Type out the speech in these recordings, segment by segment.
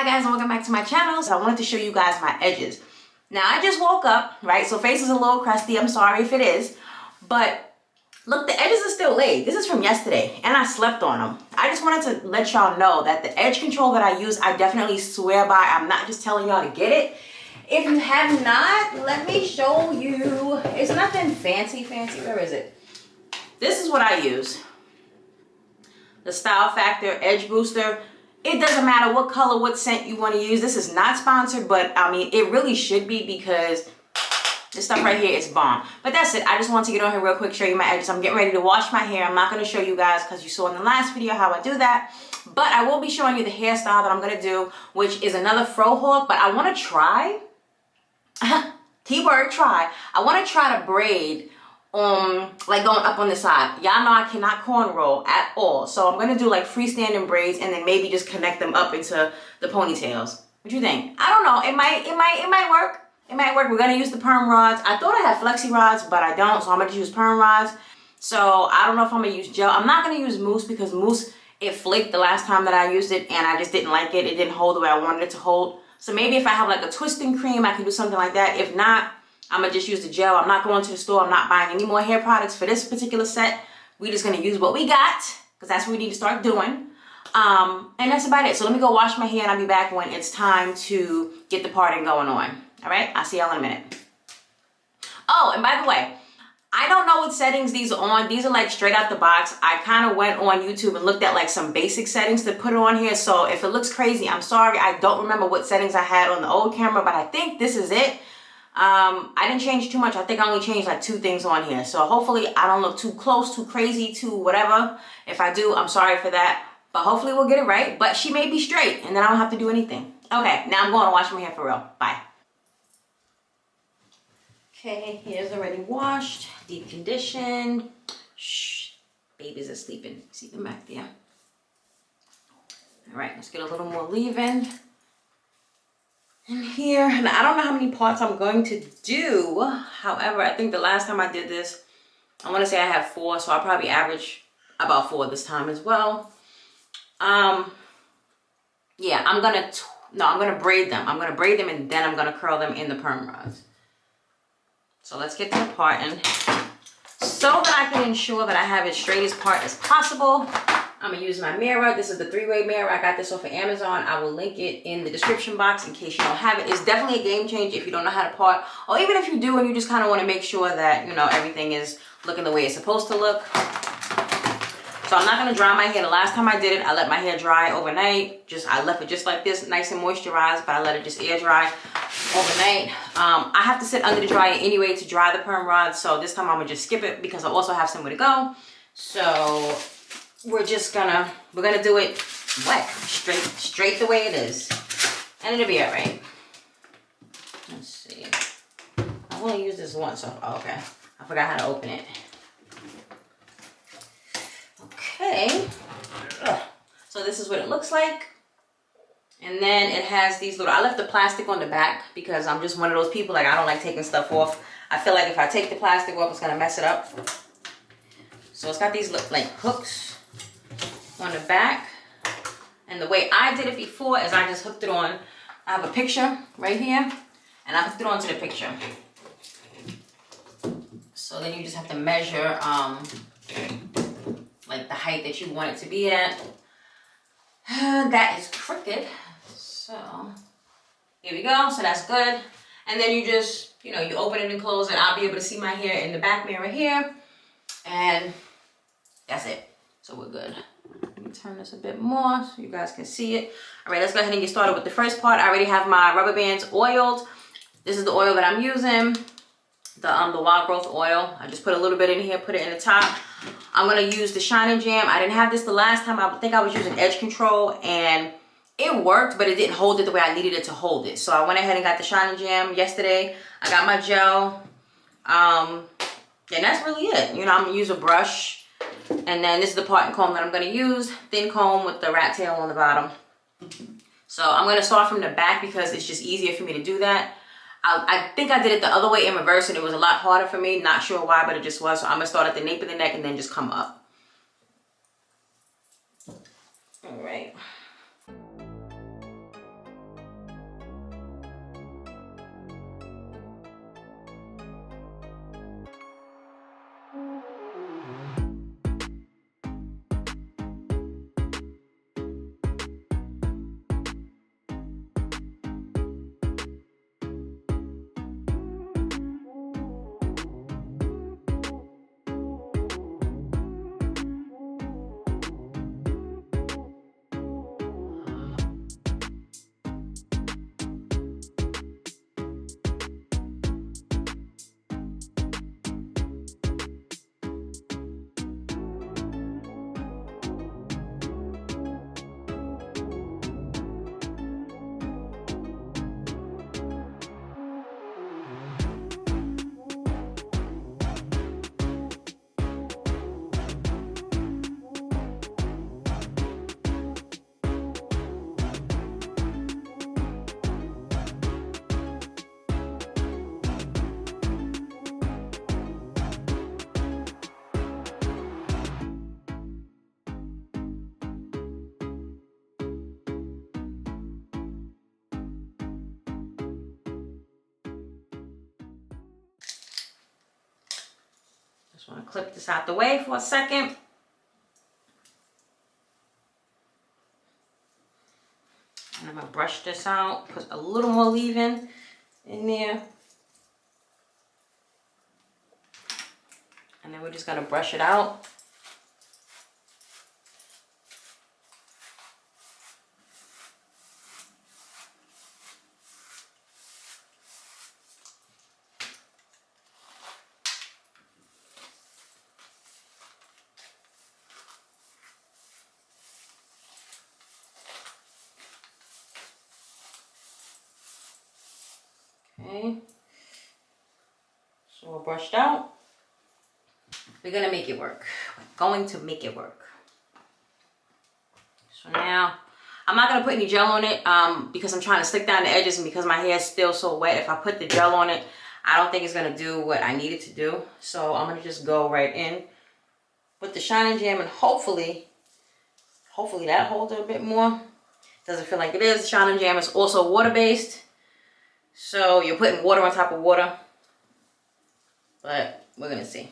Hi guys, and welcome back to my channel. So I wanted to show you guys my edges. Now I just woke up, right? So face is a little crusty. I'm sorry if it is. But look, the edges are still laid. This is from yesterday and I slept on them. I just wanted to let y'all know that the edge control that I use, I definitely swear by. I'm not just telling y'all to get it. If you have not, let me show you. It's nothing fancy. Where is it? This is what I use. The Style Factor Edge Booster. It doesn't matter what color, what scent you want to use. This is not sponsored, but I mean, it really should be because this stuff right here is bomb. But that's it. I just wanted to get on here real quick, show you my edges. I'm getting ready to wash my hair. I'm not going to show you guys because you saw in the last video how I do that. But I will be showing you the hairstyle that I'm going to do, which is another fro hawk. But I want to try, keyword try. I want to try to braid like going up on the side. Y'all know I cannot cornrow at all, so I'm gonna do like freestanding braids and then maybe just connect them up into the ponytails. What you think? I don't know. It might work. It might work. We're gonna use the perm rods. I thought I had flexi rods, but I don't, so I'm gonna use perm rods. So I don't know if I'm gonna use gel. I'm not gonna use mousse because mousse, it flaked the last time that I used it and I just didn't like it. It didn't hold the way I wanted it to hold. So maybe if I have like a twisting cream, I can do something like that. If not, I'm gonna just use the gel. I'm not going to the store. I'm not buying any more hair products for this particular set. We're just gonna use what we got because that's what we need to start doing. And that's about it. So let me go wash my hair and I'll be back when it's time to get the parting going on. All right, I'll see y'all in a minute. Oh, and by the way, I don't know what settings these are on. These are like straight out the box. I kind of went on YouTube and looked at like some basic settings to put on here. So if it looks crazy, I'm sorry. I don't remember what settings I had on the old camera, but I think this is it. I didn't change too much. I think I only changed like 2 things on here. So hopefully I don't look too close, too crazy, too whatever. If I do, I'm sorry for that. But hopefully we'll get it right. But she may be straight and then I don't have to do anything. Okay, now I'm going to wash my hair for real. Bye. Okay, hair's already washed, deep conditioned. Shh, babies are sleeping back there. All right, let's get a little more leave-in in here. And I don't know how many parts I'm going to do. However, I think the last time I did this, I want to say I have 4, so I'll probably average about 4 this time as well. Yeah, I'm gonna braid them. I'm gonna braid them and then I'm gonna curl them in the perm rods. So let's get to the parting so that I can ensure that I have as straight as part as possible. I'm gonna use my mirror. This is the 3-way mirror. I got this off of Amazon. I will link it in the description box in case you don't have it. It's definitely a game changer if you don't know how to part, or even if you do and you just kind of want to make sure that, you know, everything is looking the way it's supposed to look. So I'm not gonna dry my hair. The last time I did it, I let my hair dry overnight. I left it just like this, nice and moisturized, but I let it just air dry overnight. I have to sit under the dryer anyway to dry the perm rods, so this time I'm gonna just skip it because I also have somewhere to go. So we're gonna do it wet, straight the way it is, and it'll be all right. Let's see. I only use this once, so okay. I forgot how to open it. Okay. So this is what it looks like. And then it has these little, I left the plastic on the back because I'm just one of those people, like I don't like taking stuff off. I feel like if I take the plastic off, it's gonna mess it up. So it's got these like hooks on the back. And the way I did it before is I just hooked it on. I have a picture right here and I hooked it onto the picture. So then you just have to measure like the height that you want it to be at. That is crooked. So here we go. So that's good. And then you just, you know, you open it and close it. I'll be able to see my hair in the back mirror here. And that's it. So we're good. Let me turn this a bit more so you guys can see it. All right, let's go ahead and get started with the first part. I already have my rubber bands oiled. This is the oil that I'm using. The wild growth oil. I just put a little bit in here, put it in the top. I'm gonna use the Shine and Jam. I didn't have this the last time. I think I was using edge control and it worked, but it didn't hold it the way I needed it to hold it. So I went ahead and got the Shine and Jam yesterday. I got my gel. And that's really it. You know, I'm gonna use a brush. And then this is the parting comb that I'm gonna use. Thin comb with the rat tail on the bottom. So I'm gonna start from the back because it's just easier for me to do that. I think I did it the other way in reverse and it was a lot harder for me. Not sure why, but it just was. So I'm gonna start at the nape of the neck and then just come up. All right. want to clip this out the way for a second. And I'm going to brush this out, put a little more leave-in in there. And then we're just going to brush it out. Okay, so we're brushed out. We're gonna make it work. We're going to make it work. So now, I'm not gonna put any gel on it because I'm trying to slick down the edges, and because my hair is still so wet, if I put the gel on it, I don't think it's gonna do what I need it to do. So I'm gonna just go right in with the Shine and Jam, and hopefully that holds it a bit more. Doesn't feel like it is. Shine and Jam is also water-based. So you're putting water on top of water. But we're gonna see.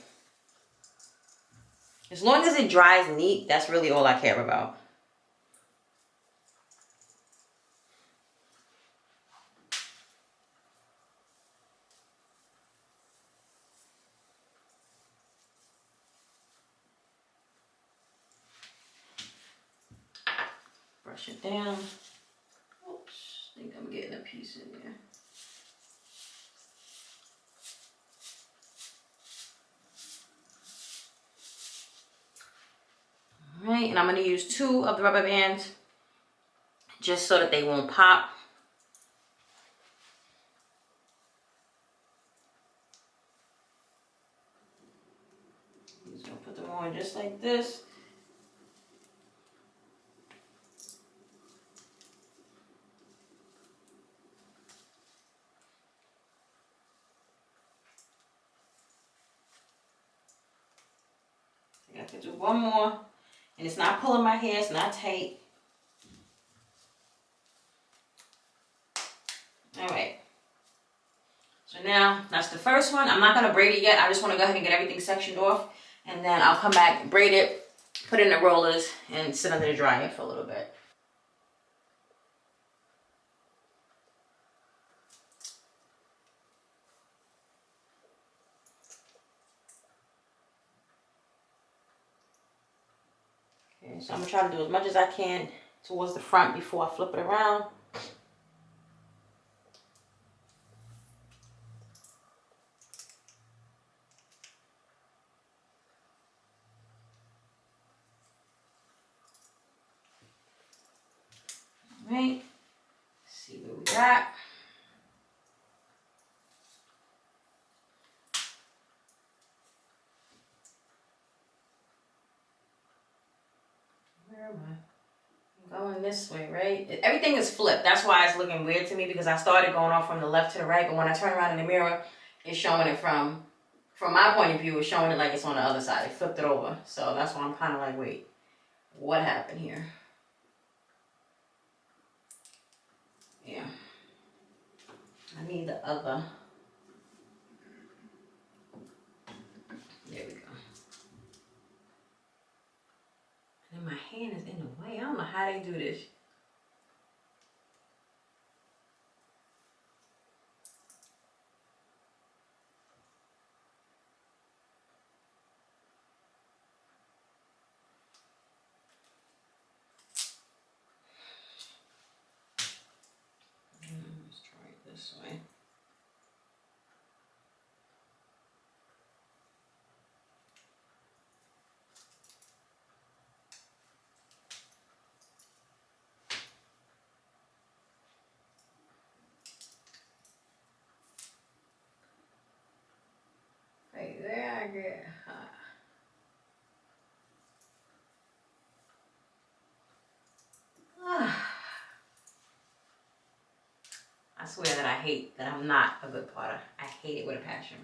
As long as it dries neat, that's really all I care about. Brush it down. Oops, I think I'm getting a piece in there. All right, and I'm gonna use 2 of the rubber bands just so that they won't pop. Just gonna put them on just like this. I can do one more, and it's not pulling my hair, it's not tight. All right. So now that's the first one. I'm not gonna braid it yet. I just want to go ahead and get everything sectioned off, and then I'll come back, braid it, put it in the rollers, and sit under the dryer for a little bit. Okay, so I'm gonna try to do as much as I can towards the front before I flip it around. All right, see what we got. Where am I? I'm going this way, right? Everything is flipped. That's why it's looking weird to me, because I started going off from the left to the right, but when I turn around in the mirror, it's showing it from my point of view, it's showing it like it's on the other side. It flipped it over. So that's why I'm kind of like, wait, what happened here? Yeah. I need the other. There we go. And my hand is in the way. I don't know how they do this. Let's try it this way. Right there, I get hot. I swear that I hate that I'm not a good plotter. I hate it with a passion.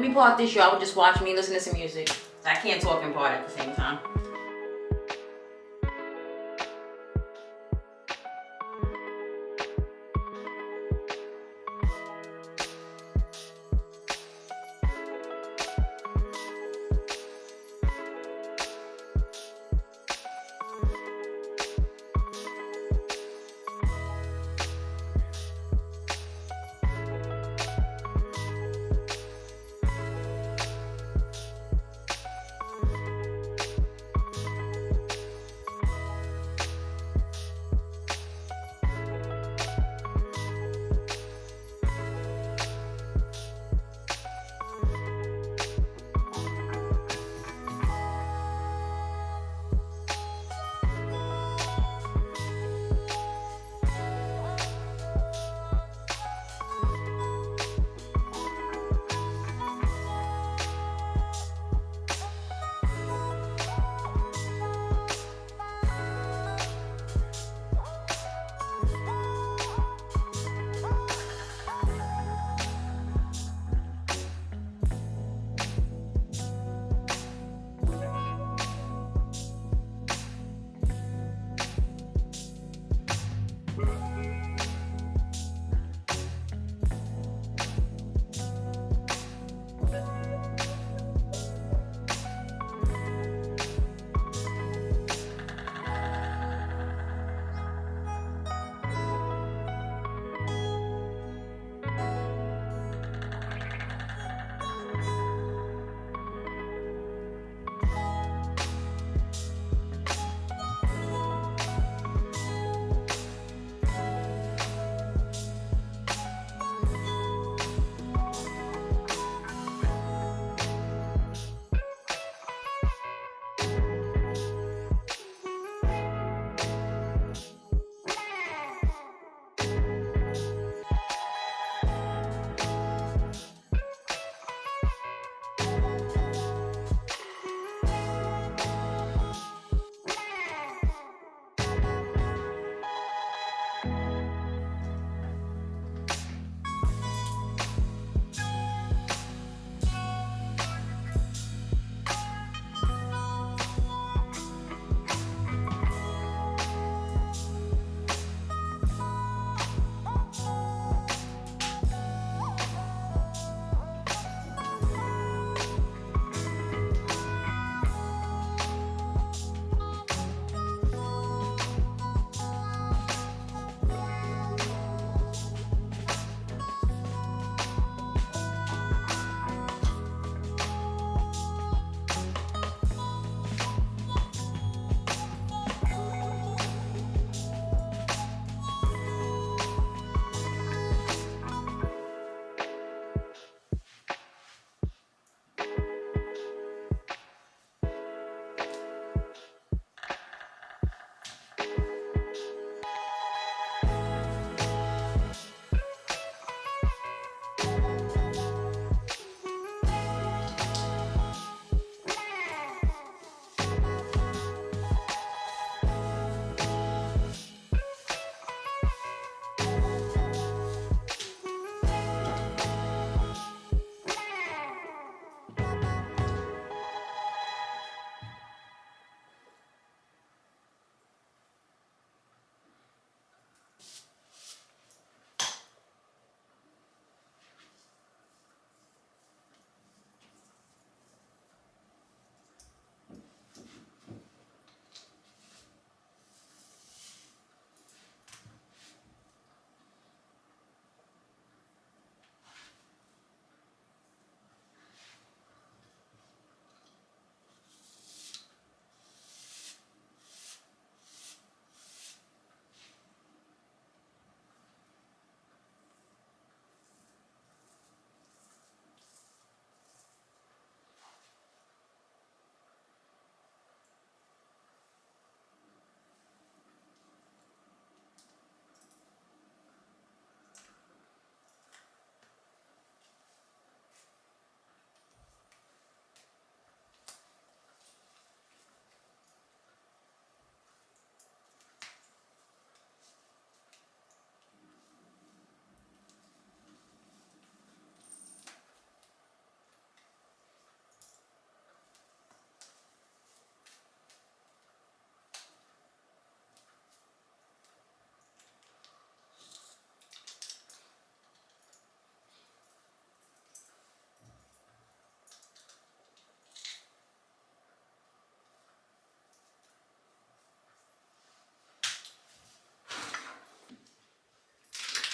Let me pull out this, y'all would just watch me listen to some music. I can't talk and part at the same time.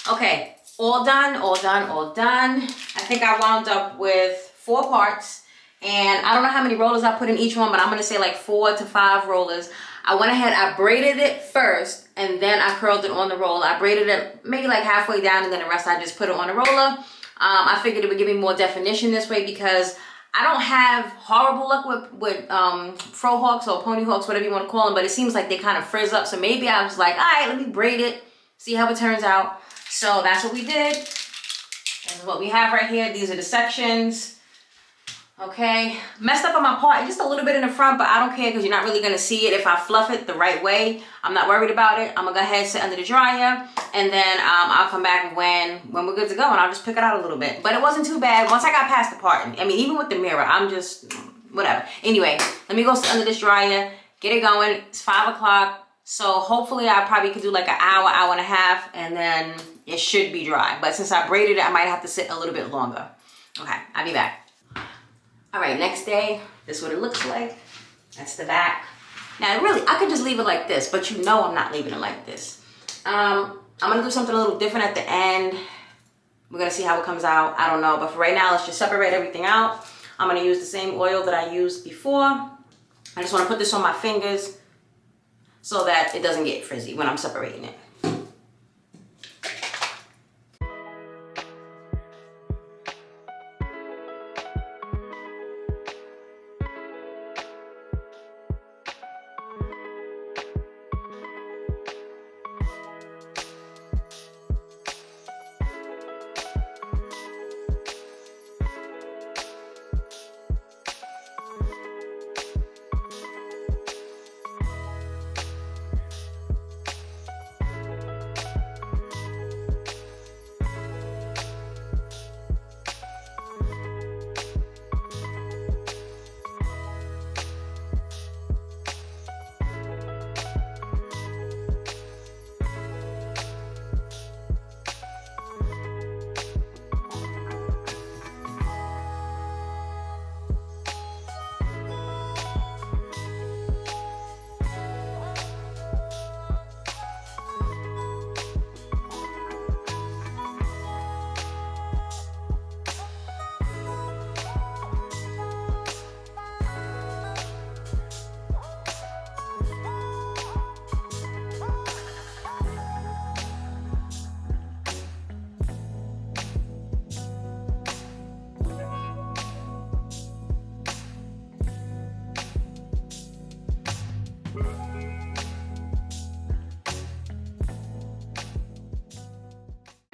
Okay, all done, all done, all done. I think I wound up with 4 parts, and I don't know how many rollers I put in each one, but I'm gonna say like 4 to 5 rollers. I went ahead, I braided it first, and then I curled it on the roller. I braided it maybe like halfway down, and then the rest I just put it on the roller. I figured it would give me more definition this way because I don't have horrible luck with fro hawks or pony hawks, whatever you want to call them, but it seems like they kind of frizz up. So maybe I was like, all right, let me braid it, see how it turns out. So that's what we did. This is what we have right here. These are the sections. Okay, messed up on my part just a little bit in the front, but I don't care because you're not really gonna see it if I fluff it the right way. I'm not worried about it. I'm gonna go ahead and sit under the dryer, and then I'll come back when we're good to go, and I'll just pick it out a little bit. But it wasn't too bad once I got past the part. I mean, even with the mirror, I'm just whatever. Anyway, let me go sit under this dryer, get it going. It's 5 o'clock, so hopefully I probably could do like an hour, hour and a half, and then it should be dry. But since I braided it, I might have to sit a little bit longer. Okay, I'll be back. All right, next day, this is what it looks like. That's the back. Now, really, I could just leave it like this, but you know I'm not leaving it like this. I'm gonna do something a little different at the end. We're gonna see how it comes out. I don't know, but for right now, let's just separate everything out. I'm gonna use the same oil that I used before. I just wanna put this on my fingers so that it doesn't get frizzy when I'm separating it.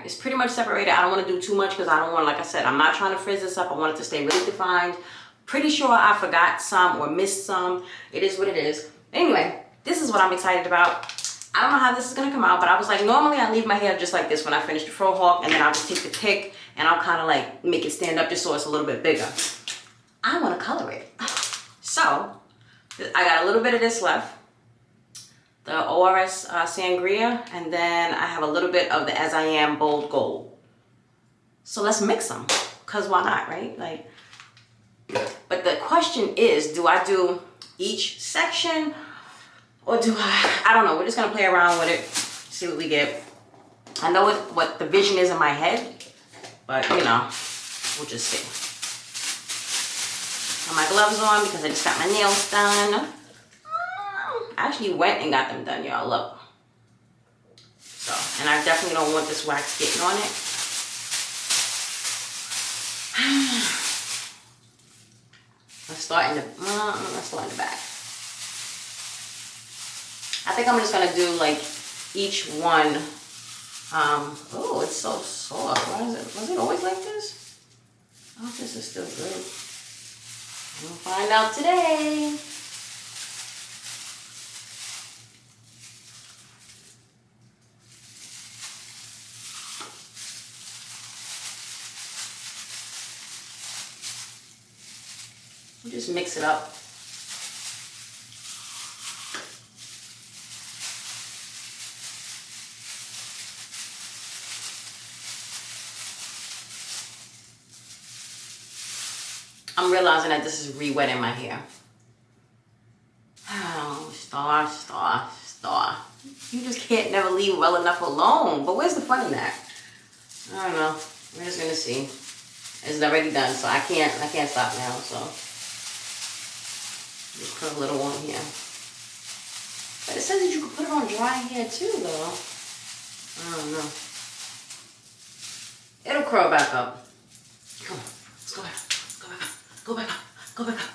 It's pretty much separated. I don't want to do too much because I don't want, like I said, I'm not trying to frizz this up. I want it to stay really defined. Pretty sure I forgot some or missed some. It is what it is. Anyway, this is what I'm excited about. I don't know how this is going to come out, but I was like, normally I leave my hair just like this when I finish the fro hawk, and then I'll just take the Tik and I'll kind of like make it stand up just so it's a little bit bigger. I want to color it. So I got a little bit of this left. The ORS Sangria, and then I have a little bit of the As I Am Bold Gold. So let's mix them, because why not, right? Like, but the question is, do I do each section, or do I don't know, we're just gonna play around with it, see what we get. I know what the vision is in my head, but you know, we'll just see. Got my gloves on because I just got my nails done. I actually went and got them done, y'all. Look. So, and I definitely don't want this wax getting on it. Let's start in the back. I think I'm just gonna do like each one. Oh, it's so soft. Why is it? Was it always like this? I hope this is still good. We'll find out today. Just mix it up. I'm realizing that this is re-wetting my hair. Oh, Star. You just can't never leave well enough alone. But where's the fun in that? I don't know. We're just gonna see. It's already done, so I can't stop now. So just put a little one here. But it says that you can put it on dry hair too, though. I don't know. It'll curl back up. Come on, let's go back. Go back up. Go back up. Go back up.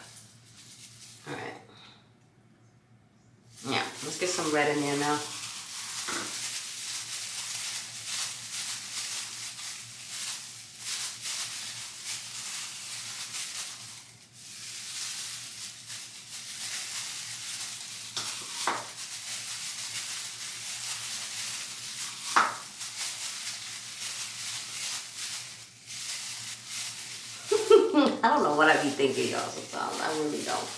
All right. Yeah, let's get some red in there now. I don't know what I be thinking, y'all, sometimes. I really don't.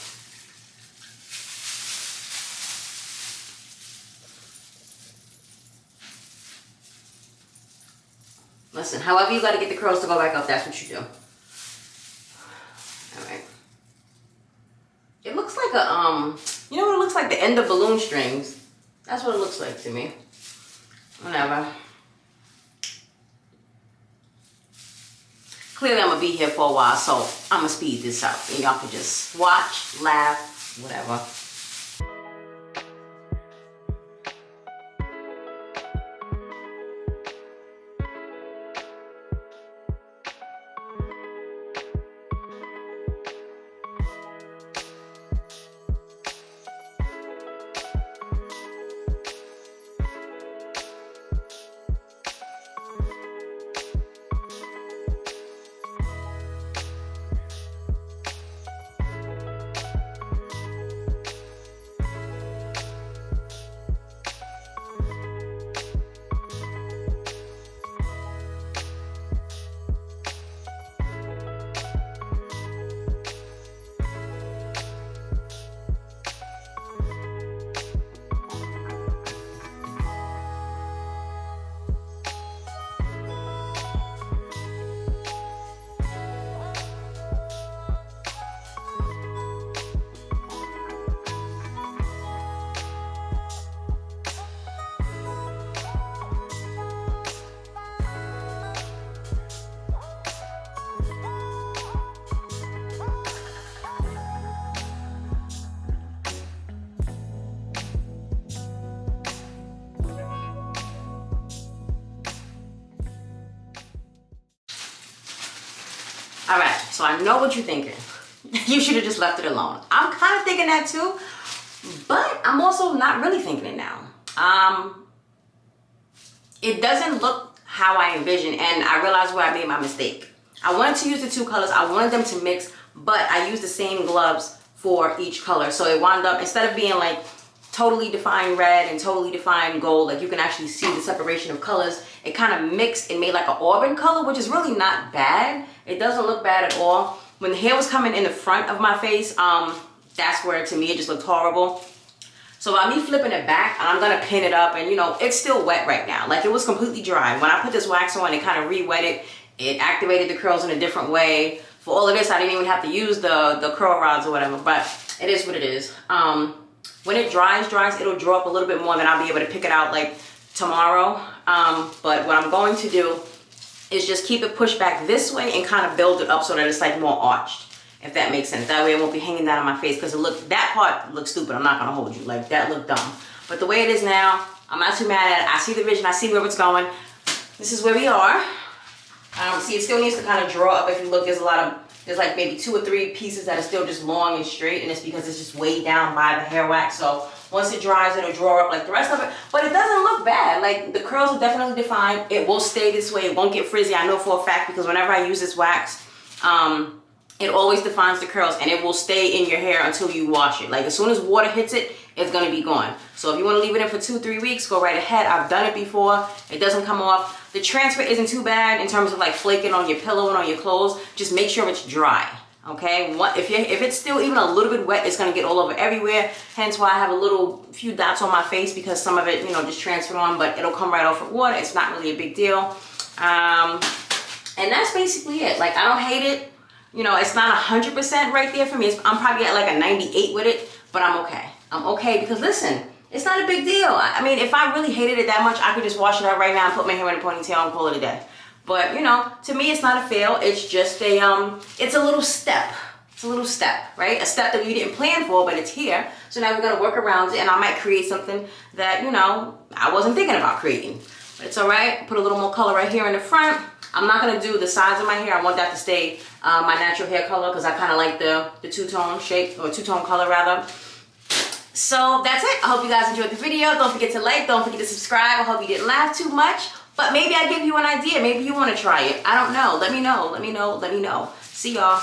Listen, however you got to get the curls to go back up, that's what you do. All right. It looks like a, you know what it looks like? The end of balloon strings. That's what it looks like to me. Whatever. Clearly, I'm going to be here for a while, so I'm going to speed this up. And y'all can just watch, laugh, whatever. All right, so I know what you're thinking. You should have just left it alone. I'm kind of thinking that too, but I'm also not really thinking it now. It doesn't look how I envisioned, and I realized where I made my mistake. I wanted to use the two colors. I wanted them to mix, but I used the same gloves for each color. So it wound up, instead of being like totally defined red and totally defined gold, like you can actually see the separation of colors, it kind of mixed and made like an auburn color, which is really not bad. It doesn't look bad at all. When the hair was coming in the front of my face, that's where to me it just looked horrible. So by me flipping it back, I'm gonna pin it up, and you know, it's still wet right now. Like it was completely dry. When I put this wax on, it kind of re-wet it. It activated the curls in a different way. For all of this, I didn't even have to use the curl rods or whatever, but it is what it is. When it dries, it'll draw up a little bit more, and then I'll be able to pick it out like tomorrow. But what I'm going to do is just keep it pushed back this way and kind of build it up so that it's like more arched, if that makes sense. That way it won't be hanging down on my face, because that part looks stupid. I'm not gonna hold you, like that looked dumb. But the way it is now, I'm not too mad at it. I see the vision, I see where it's going. This is where we are. See, it still needs to kind of draw up. If you look, there's like maybe 2 or 3 pieces that are still just long and straight, and it's because it's just weighed down by the hair wax. So once it dries, it'll draw up like the rest of it. But it doesn't look bad. Like the curls are definitely defined. It will stay this way. It won't get frizzy. I know for a fact, because whenever I use this wax, it always defines the curls, and it will stay in your hair until you wash it. Like as soon as water hits it, it's gonna be gone. So if you wanna leave it in for 2-3 weeks, go right ahead. I've done it before. It doesn't come off. The transfer isn't too bad in terms of like flaking on your pillow and on your clothes. Just make sure it's dry, okay? If it's still even a little bit wet, it's gonna get all over everywhere. Hence why I have a few dots on my face, because some of it, you know, just transferred on, but it'll come right off with water. It's not really a big deal. And that's basically it. Like I don't hate it. You know, it's not 100% right there for me. I'm probably at like a 98 with it, but I'm okay. I'm okay because listen, it's not a big deal. I mean, if I really hated it that much, I could just wash it out right now and put my hair in a ponytail and call it a day. But you know, to me, it's not a fail. It's just it's a little step. It's a little step, right? A step that we didn't plan for, but it's here. So now we're gonna work around it, and I might create something that, you know, I wasn't thinking about creating. But it's all right. Put a little more color right here in the front. I'm not gonna do the sides of my hair. I want that to stay my natural hair color because I kind of like the two-tone shape, or two-tone color rather. So that's it. I hope you guys enjoyed the video. Don't forget to like, don't forget to subscribe. I hope you didn't laugh too much, but maybe I give you an idea. Maybe you want to try it. I don't know. Let me know. Let me know. Let me know. See y'all.